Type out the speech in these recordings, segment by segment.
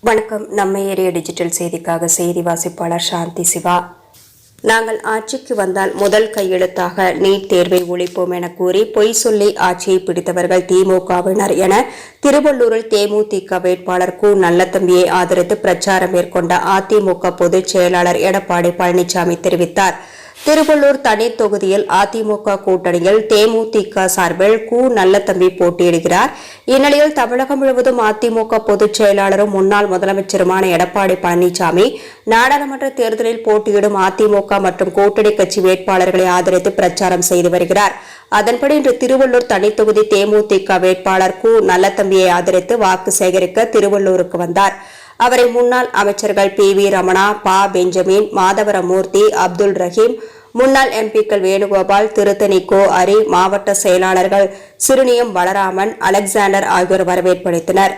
வணக்கம். நம்ம area digital செய்திக்காக செய்தி வாசிப்பாளர் சாந்தி சிவா. நாங்கள் ஆட்சிக்கு வந்தால் முதல் கையெழுத்தாக நீட் தேர்வை ஒழிப்போம் என கூறி பொய் சொல்லி ஆட்சியை பிடித்தவர்கள் திமுகவினர் என திருவள்ளூரில் தேமுதிக வேட்பாளர் கு. நல்லதம்பியை ஆதரித்து பிரச்சாரம் மேற்கொண்ட அதிமுக பொதுச் செயலாளர் எடப்பாடி பழனிசாமி தெரிவித்தார். திருவள்ளூர் தனி தொகுதியில் அதிமுக கூட்டணியில் தேமுதிக சார்பில் கு. நல்லதம்பி போட்டியிடுகிறார். இந்நிலையில் தமிழகம் முழுவதும் அதிமுக பொதுச் செயலாளரும் முன்னாள் முதலமைச்சருமான எடப்பாடி பழனிசாமி நாடாளுமன்ற தேர்தலில் போட்டியிடும் அதிமுக மற்றும் கூட்டணி கட்சி வேட்பாளர்களை ஆதரித்து பிரச்சாரம் செய்து வருகிறார். அதன்படி இன்று திருவள்ளூர் தனி தொகுதி தேமுதிக வேட்பாளர் கு. நல்லதம்பியை ஆதரித்து வாக்கு சேகரிக்க திருவள்ளூருக்கு வந்தார். அவரை முன்னாள் அமைச்சர்கள் பி. வி. ரமணா, ப. பெஞ்சமின், மாதவரமூர்த்தி, அப்துல் ரஹீம், முன்னாள் எம்பிக்கள் வேணுகோபால், திருத்தணி கோ. அரி, மாவட்ட செயலாளர்கள் சிறுனியம் பலராமன், அலெக்சாண்டர் ஆகியோர் வரவேற்பளித்தனர்.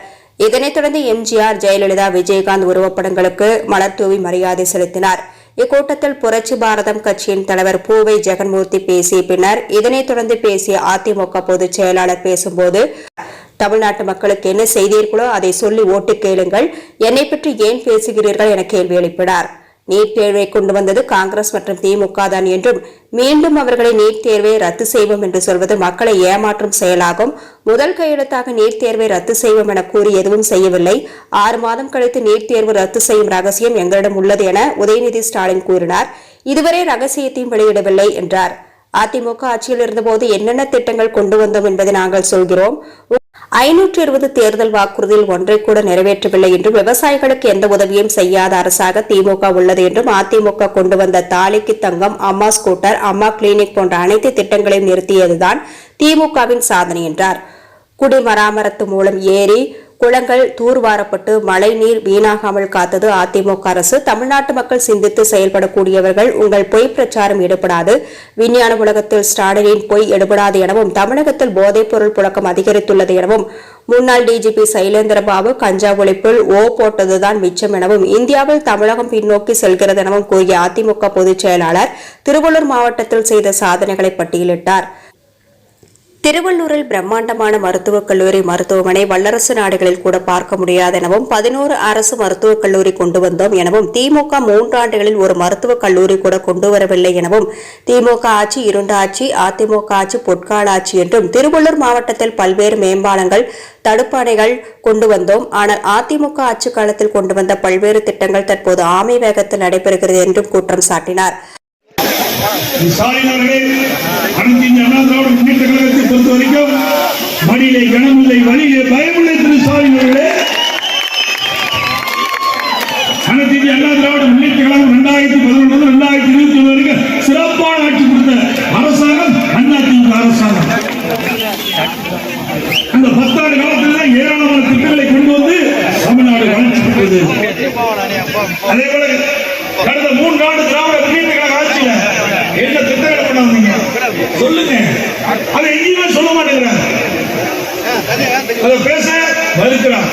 இதனைத் தொடர்ந்து எம்ஜிஆர், ஜெயலலிதா, விஜயகாந்த் உருவப்படங்களுக்கு மலர் தூவி மரியாதை செலுத்தினார். இக்கூட்டத்தில் புரட்சி பாரதம் கட்சியின் தலைவர் பூவை ஜெகன்மூர்த்தி பேசிய பின்னர் இதனைத் தொடர்ந்து பேசிய அதிமுக பொதுச் செயலாளர் பேசும்போது, தமிழ்நாட்டு மக்களுக்கு என்ன செய்தீர்களோ அதை சொல்லி ஓட்டு கேளுங்கள், என்னை பற்றி ஏன் பேசுகிறீர்கள் என கேள்வி எழுப்பினார். நீட் தேர்வை கொண்டு வந்தது காங்கிரஸ் மற்றும் திமுக தான் என்றும் மீண்டும் அவர்களை நீட் தேர்வை ரத்து செய்வோம் என்று சொல்வது மக்களை ஏமாற்றும் செயலாகும். முதல் கையெழுத்தாக நீட் தேர்வை ரத்து செய்வோம் என கூறி எதுவும் செய்யவில்லை. 6 மாதம் கழித்து நீட் தேர்வு ரத்து செய்யும் ரகசியம் எங்களிடம் உள்ளது என உதயநிதி ஸ்டாலின் கூறினார். இதுவரை ரகசியத்தையும் வெளியிடவில்லை என்றார். அதிமுக ஆட்சியில் இருந்தபோது என்னென்ன திட்டங்கள் கொண்டு வந்தோம் என்பதை நாங்கள் சொல்கிறோம். 520 தேர்தல் வாக்குறுதியில் ஒன்றை கூட நிறைவேற்றவில்லை என்றும் விவசாயிகளுக்கு எந்த உதவியும் செய்யாத அரசாக திமுக உள்ளது என்றும் அதிமுக கொண்டு வந்த தாலிக்கு தங்கம், அம்மா ஸ்கூட்டர், அம்மா கிளினிக் போன்ற அனைத்து திட்டங்களையும் நிறுத்தியதுதான் திமுகவின் சாதனை என்றார். குடிமராமத்து மூலம் ஏரி குளங்கள் தூர்வாரப்பட்டு மழை நீர் வீணாகாமல் காத்தது அதிமுக அரசு. தமிழ்நாட்டு மக்கள் சிந்தித்து செயல்படக்கூடியவர்கள். உங்கள் பொய் பிரச்சாரம் எடுபடாது. விஞ்ஞான உலகத்தில் ஸ்டாலினின் பொய் எடுபடாது எனவும் தமிழகத்தில் போதைப் பொருள் புழக்கம் அதிகரித்துள்ளது எனவும் முன்னாள் டிஜிபி சைலேந்திரபாபு கஞ்சா ஒழிப்பில் போட்டதுதான் மிச்சம் எனவும் இந்தியாவில் தமிழகம் பின்னோக்கி செல்கிறது எனவும் கூறிய அதிமுக பொதுச் செயலாளர் திருவள்ளூர் மாவட்டத்தில் செய்த சாதனைகளை பட்டியலிட்டார். திருவள்ளூரில் பிரம்மாண்டமான மருத்துவக் கல்லூரி, மருத்துவமனை வல்லரசு நாடுகளில் கூட பார்க்க முடியாது எனவும் 11 அரசு மருத்துவக் கல்லூரி கொண்டு வந்தோம் எனவும் திமுக 3 ஆண்டுகளில் ஒரு மருத்துவக் கல்லூரி கூட கொண்டு வரவில்லை எனவும் திமுக ஆட்சி இருண்ட ஆட்சி, அதிமுக ஆட்சி பொற்கால ஆட்சி என்றும் திருவள்ளூர் மாவட்டத்தில் பல்வேறு மேம்பாலங்கள், தடுப்பணைகள் கொண்டு வந்தோம். ஆனால் அதிமுக ஆட்சி காலத்தில் கொண்டு வந்த பல்வேறு திட்டங்கள் தற்போது ஆமை வேகத்தில் நடைபெறுகிறது என்றும் குற்றம் சாட்டினார். பொறுத்தவரைக்கும் மடியிலே கனமில்லை, வழியிலே பயமில்லை. திரு ஸ்டாலின் அவர்களே, அனைத்து இந்திய அண்ணா திராவிட முன்னேற்ற கழகம் 2011 2021 வரைக்கும் சிறப்பான ஆட்சி கொடுத்த அரசாங்கம் அதிமுக அரசாங்கம். அந்த 10 ஆண்டு காலத்தில் ஏராளமான திட்டங்களை கொண்டு வந்து தமிழ்நாடு வளர்ச்சி பெற்றது. அதே போல கடந்த 3 ஆண்டு திராவிட முன்னேற்ற கழக ஆட்சியில என்ன திட்டங்களை கொண்டாந்தீங்க சொல்லுங்க. அதை எங்கேயுமே சொல்ல மாட்டேங்கிறாங்க. அதை பேச மறுக்கிறார்.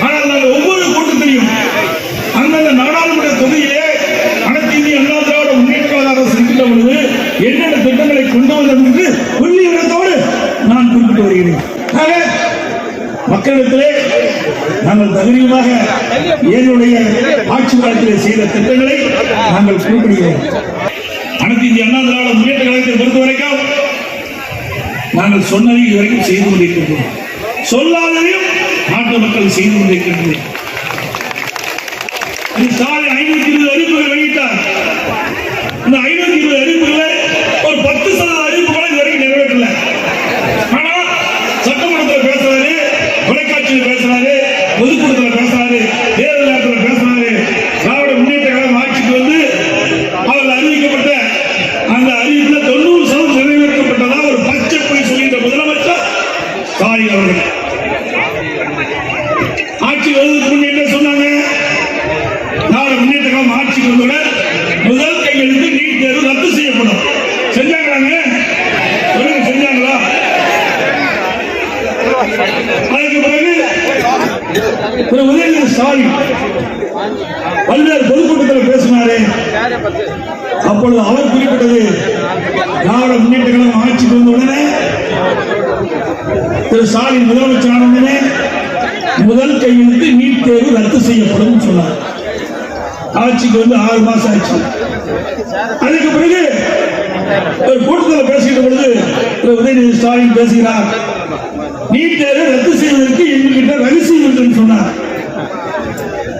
ஆனால் நாங்கள் ஒவ்வொரு கூட்டத்திலையும் அந்தந்த நாடாளுமன்ற தொகுதியிலே அனைத்து இந்திய அண்ணா திராவிட முன்னேற்ற கழக அரசு இருக்கின்ற பொழுது என்னென்ன திட்டங்களை கொண்டு வந்தது என்று புள்ளி விவரத்தோடு நான் குறிப்பிட்டு வருகிறேன். மக்களிடத்திலே நாங்கள் தகுதியாக என்னுடைய ஆட்சி காலத்திலே செய்த திட்டங்களை நாங்கள் குறிப்பிடுகிறோம். அனைத்து இந்திய அண்ணா திராவிட முன்னேற்ற கழகத்தை பொறுத்த வரைக்கும் நாங்கள் சொன்னதை இதுவரைக்கும் செய்து கொண்டிருக்கின்றோம். சொல்லாததையும் நாட்டு மக்கள் செய்து கொண்டிருக்கின்றோம். 520 அறிவிப்புகள் வெளியிட்டார். இந்த 520 அறிவிப்புகளை ஒரு 10% அறிவிப்புகளை இதுவரைக்கும் நிறைவேற்றல. ஆனா சட்டமன்றத்தில் பேசுறாரு, தொலைக்காட்சியில் பேசுறாரு, பொதுக்கூட்டத்தில் பேசுறாரு, தேர்தல் நேரத்தில் பேசுறாரு. திராவிட முன்னேற்ற கழகம் ஆட்சிக்கு வந்து அவர்கள் அறிவிக்கப்பட்ட அந்த அறிவிப்புல 90% நிறைவேற்றப்பட்டதா ஒரு பச்சை பொய் சொல்கின்ற முதலமைச்சர் ஸ்டாலின் அவர்கள். ஆட்சி வருவதற்கு முன் என்ன சொன்னாங்க? திராவிட முன்னேற்ற கழகம் ஆட்சிக்கு வந்தவுடன் முதல் கையெழுத்து நீட் தேர்வு ரத்து செய்யப்படும். செஞ்சாங்களாங்க? செஞ்சாங்களா? அதுக்கு பிறகு உதயநிதி ஸ்டாலின் பல்வேறு பொதுக்கூட்டத்தில் பேசினாரே. அப்பொழுது அவர் குறிப்பிட்டது திராவிட முன்னேற்ற கழகம் ஆட்சிக்கு வந்த உடனே திரு ஸ்டாலின் முதலமைச்சர் ஆன உடனே முதல் கையெழுத்து நீட் தேர்வு ரத்து செய்யப்படும் சொன்னார். ஆட்சிக்கு வந்து 6 மாசம் ஆச்சு. அதுக்கு பிறகு ஒரு கூட்டத்தில் பேசுகிற பொழுது உதயநிதி ஸ்டாலின் பேசுகிறார், நீட் தேர்வை ரத்து செய்வதற்கு எங்ககிட்ட ரகசியம் என்று சொன்னார்.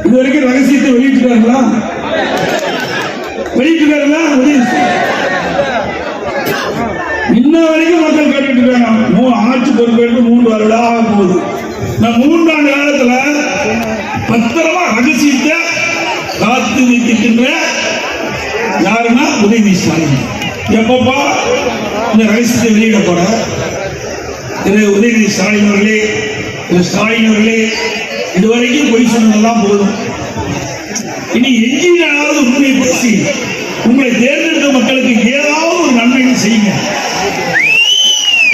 இதுவரைக்கும் ரகசியத்தை வெளியிட்டார்களா? இன்ன வரைக்கும் மக்கள் கேட்டுட்டு இருக்காங்க. ஆட்சி பொறுப்பேற்று 3 வருடம் ஆக போகுது. நான் 3 ஆண்டு காலத்துல பத்திரமா ரகசியத்தை காத்து வைத்திருக்கின்ற யாருன்னா உதயநிதி ஸ்டாலின். எப்பப்பா இந்த ரகசியத்தை வெளியிட போற உதயநிதி ஸ்டாலின் அவர்களே, ஸ்டாலின் அவர்களே, இதுவரைக்கும் பொய் சொன்னதெல்லாம் போதும். இனி எங்கினாவது உண்மை பேசி உங்களை தேர்ந்தெடுத்த மக்களுக்கு ஏதாவது ஒரு நன்மைகள் செய்யுங்க.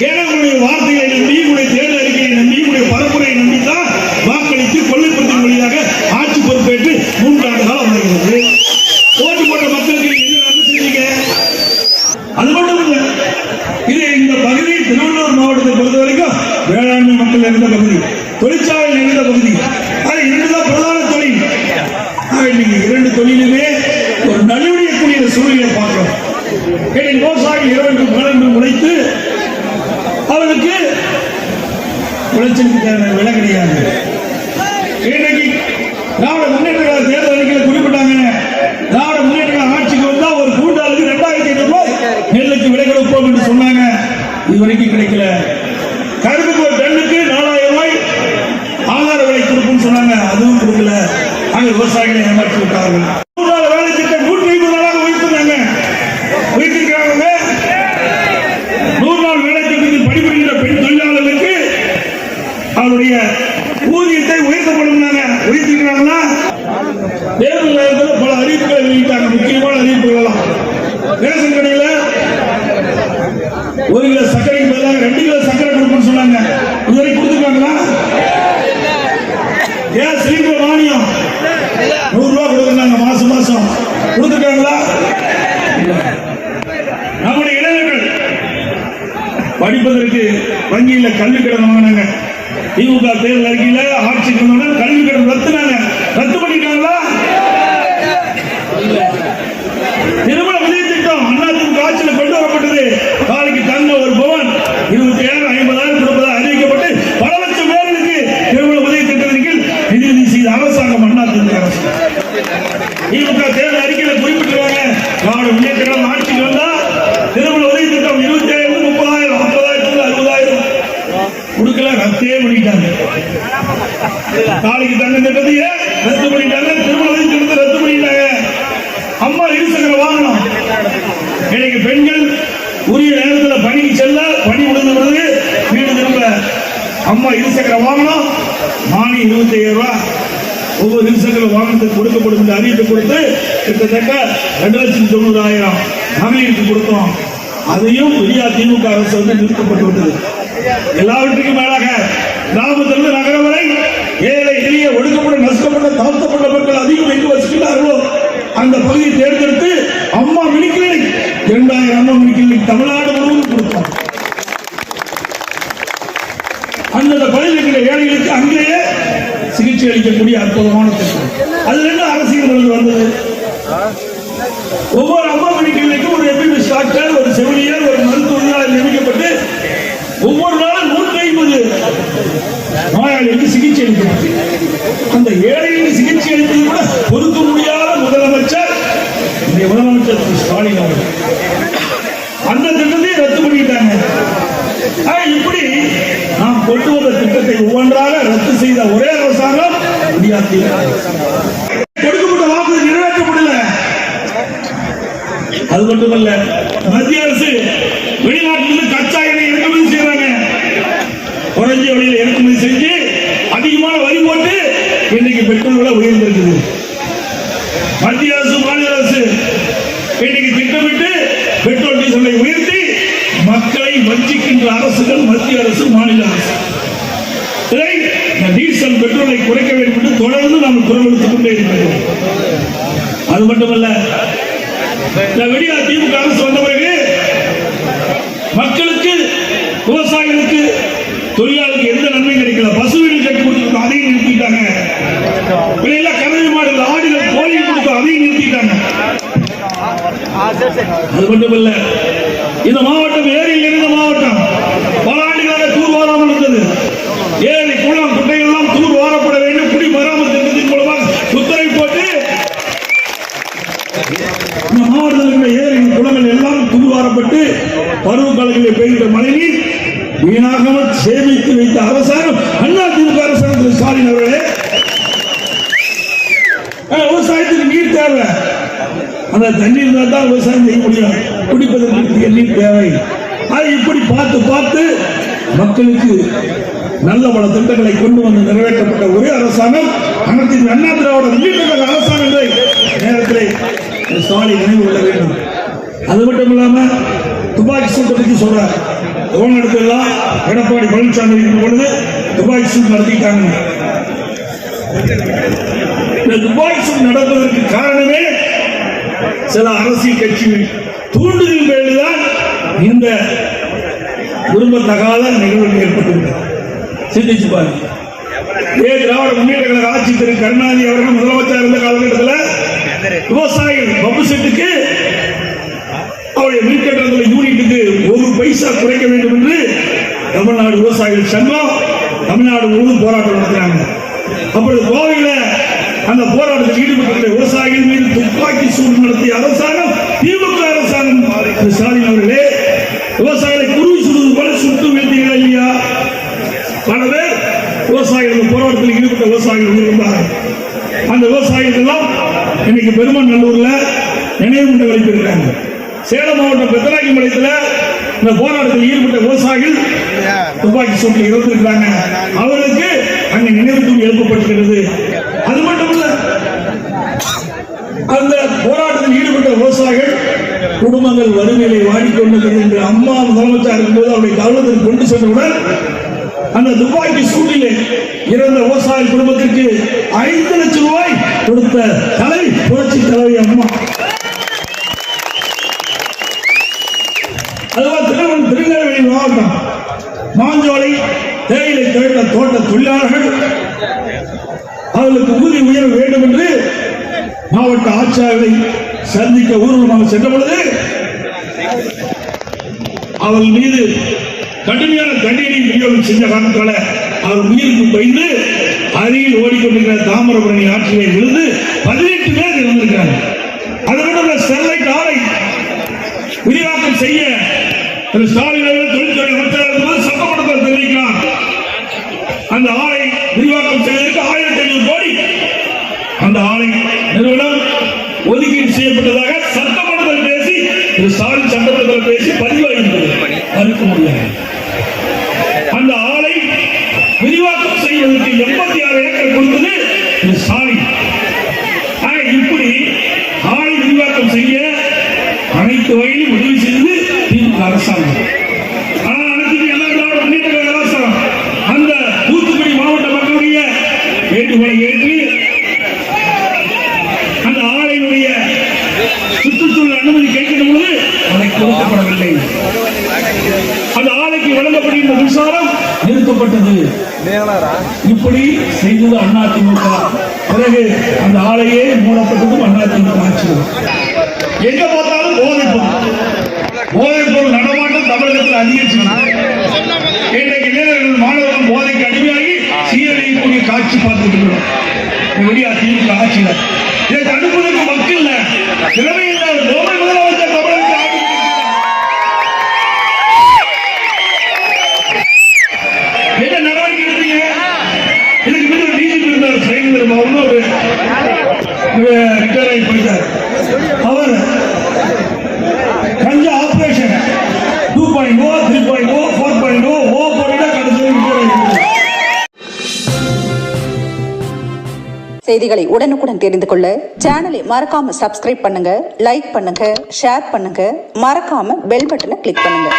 ஏன்னா உங்களுடைய வார்த்தைகளை நம்பி, உங்களுடைய தேர்தல் அறிக்கையை நம்பி, உங்களுடைய பரப்புரையை நம்பித்தான் வாக்களித்து கொள்ளைப்பட்டின் வழியாக ஆட்சி பொறுப்பேற்று 3 ஆண்டு காலம் வருகிறது. ஓட்டு போட்ட மக்களுக்கு என்ன நன்மை செஞ்சீங்க? அது மட்டும் இல்லை, இது இந்த பகுதி திருவள்ளூர் மாவட்டத்தை பொறுத்த வரைக்கும் வேளாண்மை மக்கள் இருந்த பகுதி, தொழிற்சாலை இருந்த பகுதி. அது 2 தான் பிரதான தொழில். இன்னைக்கு 2 தொழிலுமே ஒரு நலிவடையக்கூடிய சூழ்நிலை பார்க்கிறோம். விவசாயி இரவு பலன் உழைத்து அவர்களுக்கு விளைச்சலுக்கு தேவையான விலை கிடையாது. இன்னைக்கு திராவிட முன்னேற்ற கழக தேர்தல் அறிக்கையில் குறிப்பிட்டாங்க, திராவிட முன்னேற்ற கழக ஆட்சிக்கு வந்தா ஒரு கூட்டாளுக்கு 2500 ரூபாய் நெல்லுக்கு விலை கொடுப்போம் என்று சொன்னாங்க. இதுவரைக்கும் கிடைக்கல. கரும்புக்கு ஒரு டன்னுக்கு 4000 ரூபாய் ஆதார விலை கொடுப்போம்னு சொன்னாங்க, அதுவும் கொடுக்கல. அங்க விவசாயிகளை ஏமாற்றி விட்டார்கள். 100 நாள் வேலை திட்டம் 150 நாளாக உயர்த்திருக்காங்க. 100 நாள் வேலை திட்டத்தில் பணிபுரிகின்ற பெண் தொழிலாளர்களுக்கு அவருடைய ஊதியத்தை உயர்த்தப்படும். உயர்த்திருக்கிறாங்களா? தேர்தல் நேரத்தில் பல அறிவிப்புகளை வெளியிட்டாங்க. முக்கியமான அறிவிப்புகள் எல்லாம் ரேஷன் கடையில் 1 கிலோ சர்க்கரைக்கு பதிலாக 2 கிலோ சர்க்கரை கொடுக்கணும்னு சொன்னாங்க. இதுவரை கொடுத்துருக்காங்களா? கேஸ் சிலிண்டர் மானியம் 100 ரூபாய் கொடுக்குறாங்க மாசம் மாசம். கொடுத்துருக்காங்களா? நம்முடைய இளைஞர்கள் படிப்பதற்கு வங்கியில் கல்வி கடன் வாங்கினாங்க. திமுக தேர்தல் அறிக்கையில ஆட்சிக்கு வந்தவுடன் கல்வி கடன் ரத்து பண்ணிட்டாங்களா? திருமண உதவி திட்டம் அதிமுக ஆட்சியில் கொண்டு வரப்பட்டது. காலைக்கு தங்க ஒரு பவன் 27,000 50,000 கொடுப்பதாக அறிவிக்கப்பட்டு பல லட்சம் பேருக்கு திருமண உதவி திட்டத்தின் கீழ் நிதி செய்த அரசாங்கம் அதிமுக அரசு. திமுக தேர்தல் அறிக்கையில் குறிப்பிட்டிருக்காங்க, திராவிட முன்னேற்ற கழகம் ஆட்சிக்கு வந்தா திருமண உதவி திட்டம் 27,000 30,000 50,000 60,000 கொடுக்கல, ரத்தே பண்ணிட்டாங்க. காலைக்கு தங்க திட்டத்தையே ரத்து பண்ணிட்டாங்க. திருமண உதவி திட்டத்தை ரத்து பண்ணிட்டாங்க. அம்மா இருசக்கர வாகனம். இன்னைக்கு பெண்கள் உரிய நேரத்தில் பணிக்கு செல்ல, பணி முடிந்த பிறகு வீடு திரும்ப அம்மா இருசக்கர வாகனம் மானியம் 25,000 ரூபாய் ஒவ்வொரு இருசக்கர வாகனத்துக்கு கொடுக்கப்படும் என்று அறிவிப்பு கொடுத்து கிட்டத்தட்ட 2,90,000 மகளிருக்கு கொடுத்தோம். அதையும் பெரிய திமுக அரசு வந்து நிறுத்தப்பட்டு விட்டது. எல்லாவற்றுக்கும் மேலாக கிராமத்திலிருந்து நகரம் வரை ஏழை எளிய ஒடுக்கப்பட்ட நசுக்கப்பட்ட தாழ்த்தப்பட்ட மக்கள் அதிகம் எங்கு வசிக்கிறார்களோ அந்த பகுதியை தேர்ந்தெடுத்து அம்மா மினி கிளினிக் 2000 அம்மா மினி கிளினிக் தமிழ்நாடு முழுவதும் கொடுத்தோம். அந்த பகுதியில் ஏழைகளுக்கு அங்கேயே சிகிச்சை அளிக்கக்கூடிய அற்புதமான திட்டம். அதுல இருந்து அரசியல் வந்தது. ஒவ்வொரு அம்மா மினி கிளினிக்கும் ஒரு எம்பிபிஎஸ் டாக்டர், ஒரு செவிலியர், ஒரு மருத்துவர்கள் நியமிக்கப்பட்டு ஒவ்வொரு நாளும் 150 நோயாளிகளுக்கு சிகிச்சை அளிக்கப்பட்டு அந்த ஏழைகளுக்கு சிகிச்சை அளிப்பது கூட பொறுக்க முடியாத முதலமைச்சர் ஸ்டாலின் அவர்கள் அந்த திட்டத்தை ரத்து பண்ணிட்டாங்க. இப்படி நாம் கொண்டு வந்த திட்டத்தை ஒவ்வொன்றாக ரத்து செய்த ஒரே அரசாங்கம் கொடுக்கப்பட்ட வாக்குறுதி நிறைவேற்றப்படல. அது மட்டுமல்ல, மத்திய அரசு வெளிநாட்டிலிருந்து கச்சா எண்ணெய் இறக்குமதி செய்யறாங்க. குறைஞ்ச வழியில் இறக்குமதி செஞ்சு அதிகமான வரி போட்டு இன்னைக்கு பெட்ரோல் விலை உயர்ந்திருக்குது. மத்திய அரசு மாநில அரசு இன்னைக்கு திட்டமிட்டு பெட்ரோல் டீசலை உயர்த்தி மக்களை வஞ்சிக்கின்ற அரசுகள் மத்திய அரசு மாநில அரசு. டீசல் பெட்ரோலை குறைக்க வேண்டும் என்று தொடர்ந்து நாம் குரல் எடுத்துக் கொண்டே இருக்கிறோம். அது மட்டுமல்ல, விடியா திமுக அரசு வந்த பிறகு மக்களுக்கு, விவசாயிகளுக்கு, தொழிலாளர்களுக்கு எந்த நன்மை கிடைக்கல. பசு வீடு கட்டி கொடுத்துருக்காங்க. கொடுத்தோம், அதையும் நிறுத்திட்டாங்க. வெளியில கறவை மாடுகள், ஆடுகள், கோழி கொடுத்தோம், அதையும் நிறுத்திட்டாங்க. அது மட்டுமல்ல, இந்த மாவட்டம் ஏரியில் இருந்த மாவட்டம் பல ஆண்டுகளாக தூர் வாராமல் இருந்தது. ஏரி, குளம், குட்டைகள் எல்லாம் தூர் வாரப்பட வேண்டும். குடி பராமரிப்பு திட்டத்தின் மூலமாக உத்தரவு போட்டு இந்த மாவட்டத்தில் உள்ள ஏரிகள், குளங்கள் எல்லாம் தூர் வாரப்பட்டு பருவ காலங்களில் பெய்கிற மழைநீர் வீணாகாமல் சேமித்து வைத்த அரசாங்கம் அதிமுக அரசாங்கம். ஸ்டாலின் அவர்களே, விவசாயத்துக்கு நீர் தேவை. அந்த தண்ணீர் இருந்தால் தான் விவசாயம் செய்ய முடியும். குடிப்பதற்கு நீர் தேவை. அதை இப்படி பார்த்து பார்த்து மக்களுக்கு நல்ல பல திட்டங்களை கொண்டு வந்து நிறைவேற்றப்பட்ட ஒரே அரசாங்கம் அனைத்து அண்ணா திராவிட முன்னேற்ற கழக அரசாங்கம் என்ற நேரத்தில் ஸ்டாலின் நினைவு கொள்ள வேண்டும். அது மட்டும் இல்லாம துப்பாக்கி சூட்டை பற்றி சொல்றார். தமிழ்நாடுலாம் எடப்பாடி பழனிசாமி இருக்கும் பொழுது துப்பாக்கி சூட் நடத்திட்டாங்க. இந்த துப்பாக்கி சூட் நடப்பதற்கு காரணமே சில அரசியல் கட்சிகள் தூண்டுதல் பேரில்தான் இந்த விரும்பத்தகாத நிகழ்வுகள் ஏற்பட்டுள்ளது. சிந்திச்சு பாருங்க. திராவிட முன்னேற்ற கழக ஆட்சி திரு கருணாநிதி அவர்கள் முதலமைச்சர் இருந்த காலகட்டத்தில் விவசாயிகள் பம்பு செட்டுக்கு அவருடைய மின்கட்டணங்களை யூனிட்டுக்கு 1 பைசா குறைக்க வேண்டும் என்று தமிழ்நாடு விவசாயிகள் சங்கம் தமிழ்நாடு முழுவதும் போராட்டம் நடத்தினாங்க. அப்பொழுது கோவையில் அந்த போராட்டத்தில் ஈடுபட்டுள்ள விவசாயிகள் மீது துப்பாக்கி சூடு நடத்திய அரசாங்கம் திமுக அரசாங்கம். ஸ்டாலின் அவர்களே, விவசாயிகளை குருவி சுடுவது போல சுட்டு வீழ்த்தீர்கள் இல்லையா? பல பேர் விவசாயிகள் போராட்டத்தில் ஈடுபட்ட விவசாயிகள் இருந்தார்கள். அந்த விவசாயிகள் எல்லாம் இன்னைக்கு பெருமநல்லூர்ல நினைவு மண்டபம் வைத்திருக்கிறாங்க. சேலம் மாவட்டம் பெத்தநாயக்கி மலையத்தில் இந்த போராட்டத்தில் ஈடுபட்ட விவசாயிகள் துப்பாக்கி சூட்டில் இறந்திருக்கிறாங்க. அவர்களுக்கு அங்கே நினைவு தூண் எழுப்பப்பட்டிருக்கிறது. அது மட்டுமல்ல, அந்த போராட்டத்தில் ஈடுபட்ட விவசாயிகள் குடும்பங்கள் வறுமையை வாடிக்கொண்டது என்று அம்மா முதலமைச்சர் இருக்கும்போது அவருடைய கவனத்தில் கொண்டு சென்றவுடன் அந்த துப்பாக்கி சூட்டிலே இறந்த விவசாய குடும்பத்திற்கு 5 லட்சம் ரூபாய் கொடுத்த தலைவி புரட்சி தலைவி அம்மா. அதுவா திருநெல்வேலி மாவட்டம் மாஞ்சோலை தேயிலை தோட்ட தொழிலாளர்கள் அவர்களுக்கு ஊதிய உயர்வு வேண்டும் என்று மாவட்ட ஆட்சியாளரை சந்திக்க ஊர்வலமாக சென்ற பொழுது அவர்கள் மீது கடுமையான தண்டனை விநியோகம் செஞ்ச காரணத்தால அவர் உயிருக்கு பயந்து அருகில் ஓடிக்கொண்டிருக்கிற தாமிரபரணி ஆற்றிலே விழுந்து 18 பேர் இறந்திருக்கிறாங்க. அதோட ஸ்டெர்லைட் ஆலை விரிவாக்கம் செய்ய திரு ஸ்டாலின் அவர்கள் தொழில்துறை அமைச்சர் சட்டமன்றத்தில் தெரிவிக்கிறார். அந்த ஆலை விரிவாக்கம் செய்வதற்கு 1500 கோடி அந்த ஆலை நிறுவனம் ஒதுக்கீடு செய்யப்பட்டதாக சட்டமன்றத்தில் பேசி திரு ஸ்டாலின் சட்டமன்றத்தில் பேசி பதிவாகின்றது. மறுக்க முடியாது. அந்த ஆலை விரிவாக்கம் செய்வதற்கு 86 ஏக்கர் கொடுத்தது திரு ஸ்டாலின். இப்படி ஆலை விரிவாக்கம் செய்ய அனைத்து வகையிலும் உதவி செய்தது திமுக அரசாங்கம். ஆனால் அனைத்து முன்னேற்ற கழக அரசாங்கம் அந்த தூத்துக்குடி மாவட்ட மக்களுடைய வேண்டுகோளை ஏற்று அந்த ஆலையினுடைய சுற்றுச்சூழல் அனுமதி கேட்கிற பொழுது அதை கொடுக்கப்படவில்லை. அந்த ஆலைக்கு வழங்கப்படுகின்ற மின்சாரம் நிறுத்தப்பட்டது. இப்படி செய்தது அதிமுக. பிறகு அந்த ஆலையே மூடப்பட்டதும் அதிமுக ஆட்சி. எங்க பார்த்தாலும் போதைப்பொருள் நடமாட்டம் தமிழகத்தில் அதிகரிச்சு இன்றைக்கு இளைஞர்கள் மாணவர்கள் போதைக்கு அடிமையாகி சீரழியக்கூடிய காட்சி பார்த்துட்டு இருக்கிறோம். வெளியா திமுக ஆட்சியில் இதை தடுப்பதற்கு மக்கள் திறமை இல்லாத முதலமைச்சர் தமிழகத்தில் என்ன நடவடிக்கை எடுத்தீங்க? இதுக்கு மீது டிஜிபி இருந்தார் சைலேந்திர பாபுன்னு ஒரு ரிட்டையர் ஆகி போயிட்டார். அவர் கஞ்சா ஆபரேஷன் 2.0, 3.0, 4.0 போட்டு கடைசி செய்திகளை உடனுக்குடன் தெரிந்து கொள்ள சேனலை மறக்காம சப்ஸ்கிரைப் பண்ணுங்க, லைக் பண்ணுங்க, ஷேர் பண்ணுங்க, மறக்காம பெல் பட்டனை கிளிக் பண்ணுங்க.